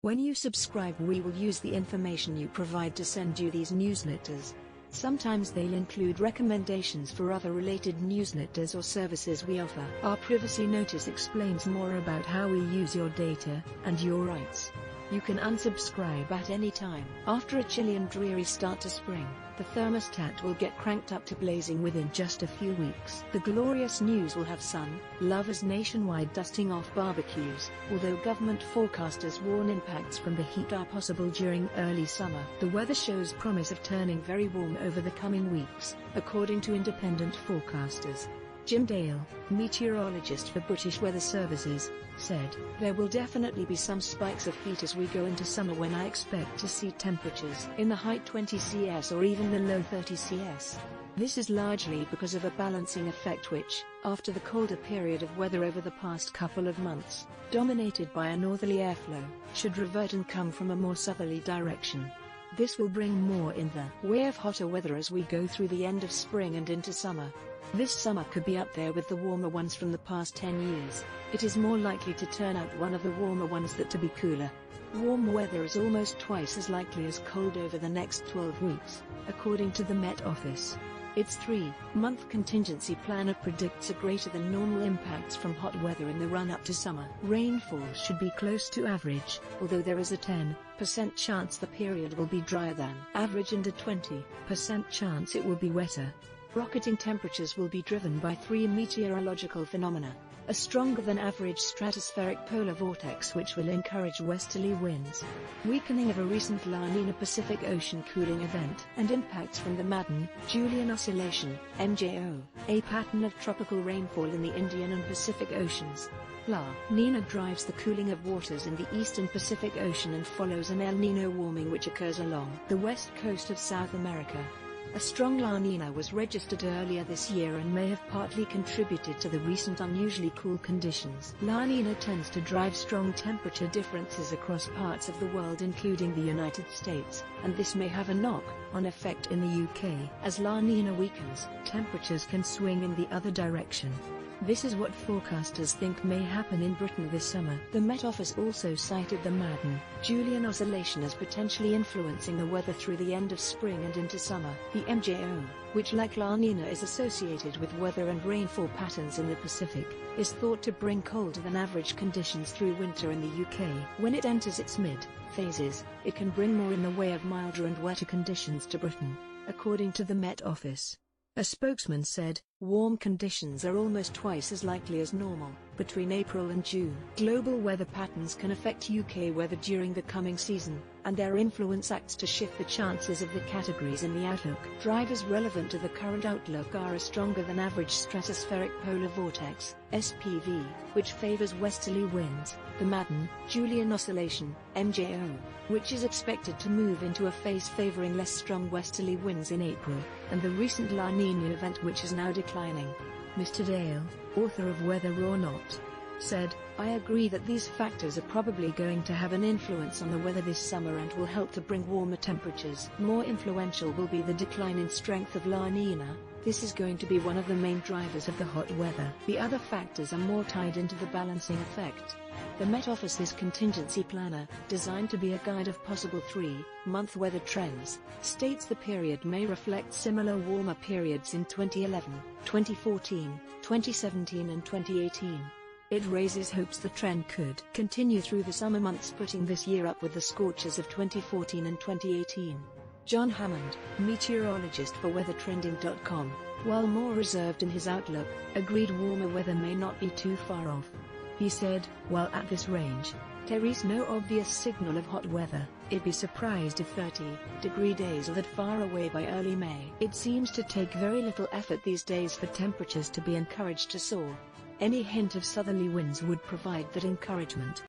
When you subscribe, we will use the information you provide to send you these newsletters. Sometimes they'll include recommendations for other related newsletters or services we offer. Our privacy notice explains more about how we use your data and your rights. You can unsubscribe at any time. After a chilly and dreary start to spring, the thermostat will get cranked up to blazing within just a few weeks. The glorious news will have sun, lovers nationwide dusting off barbecues. Although government forecasters warn impacts from the heat are possible during early summer, the weather shows promise of turning very warm over the coming weeks, according to independent forecasters. Jim Dale, meteorologist for British Weather Services, said, "There will definitely be some spikes of heat as we go into summer when I expect to see temperatures in the high 20 CS or even the low 30 CS. This is largely because of a balancing effect which, after the colder period of weather over the past couple of months, dominated by a northerly airflow, should revert and come from a more southerly direction. This will bring more in the way of hotter weather as we go through the end of spring and into summer. This summer could be up there with the warmer ones from the past 10 years. It is more likely to turn out one of the warmer ones than to be cooler. Warm weather is almost twice as likely as cold over the next 12 weeks, according to the Met Office. Its 3-month contingency planner predicts a greater than normal impacts from hot weather in the run-up to summer. Rainfall should be close to average, although there is a 10% chance the period will be drier than average and a 20% chance it will be wetter. Rocketing temperatures will be driven by 3 meteorological phenomena: a stronger than average stratospheric polar vortex which will encourage westerly winds, weakening of a recent La Nina Pacific Ocean cooling event, and impacts from the Madden-Julian Oscillation, MJO, a pattern of tropical rainfall in the Indian and Pacific Oceans. La Nina drives the cooling of waters in the eastern Pacific Ocean and follows an El Niño warming which occurs along the west coast of South America. A strong La Nina was registered earlier this year and may have partly contributed to the recent unusually cool conditions. La Nina tends to drive strong temperature differences across parts of the world including the United States, and this may have a knock-on effect in the UK. As La Nina weakens, temperatures can swing in the other direction. This is what forecasters think may happen in Britain this summer. The Met Office also cited the Madden-Julian Oscillation as potentially influencing the weather through the end of spring and into summer. The MJO, which like La Nina is associated with weather and rainfall patterns in the Pacific, is thought to bring colder than average conditions through winter in the UK. When it enters its mid-phases, it can bring more in the way of milder and wetter conditions to Britain, according to the Met Office. A spokesman said, "Warm conditions are almost twice as likely as normal between April and June. Global weather patterns can affect UK weather during the coming season, and their influence acts to shift the chances of the categories in the outlook. Drivers relevant to the current outlook are a stronger than average stratospheric polar vortex, SPV, which favors westerly winds, the Madden-Julian Oscillation, MJO, which is expected to move into a phase favoring less strong westerly winds in April, and the recent La Nina event which is now declining." Mr. Dale, author of Whether or Not, said, "I agree that these factors are probably going to have an influence on the weather this summer and will help to bring warmer temperatures. More influential will be the decline in strength of La Nina. This is going to be one of the main drivers of the hot weather. The other factors are more tied into the balancing effect." The Met Office's contingency planner, designed to be a guide of possible 3-month weather trends, states the period may reflect similar warmer periods in 2011, 2014, 2017 and 2018. It raises hopes the trend could continue through the summer months, putting this year up with the scorchers of 2014 and 2018. John Hammond, meteorologist for weathertrending.com, while more reserved in his outlook, agreed warmer weather may not be too far off. He said, "While at this range, there is no obvious signal of hot weather. I'd be surprised if 30-degree days are that far away by early May. It seems to take very little effort these days for temperatures to be encouraged to soar. Any hint of southerly winds would provide that encouragement."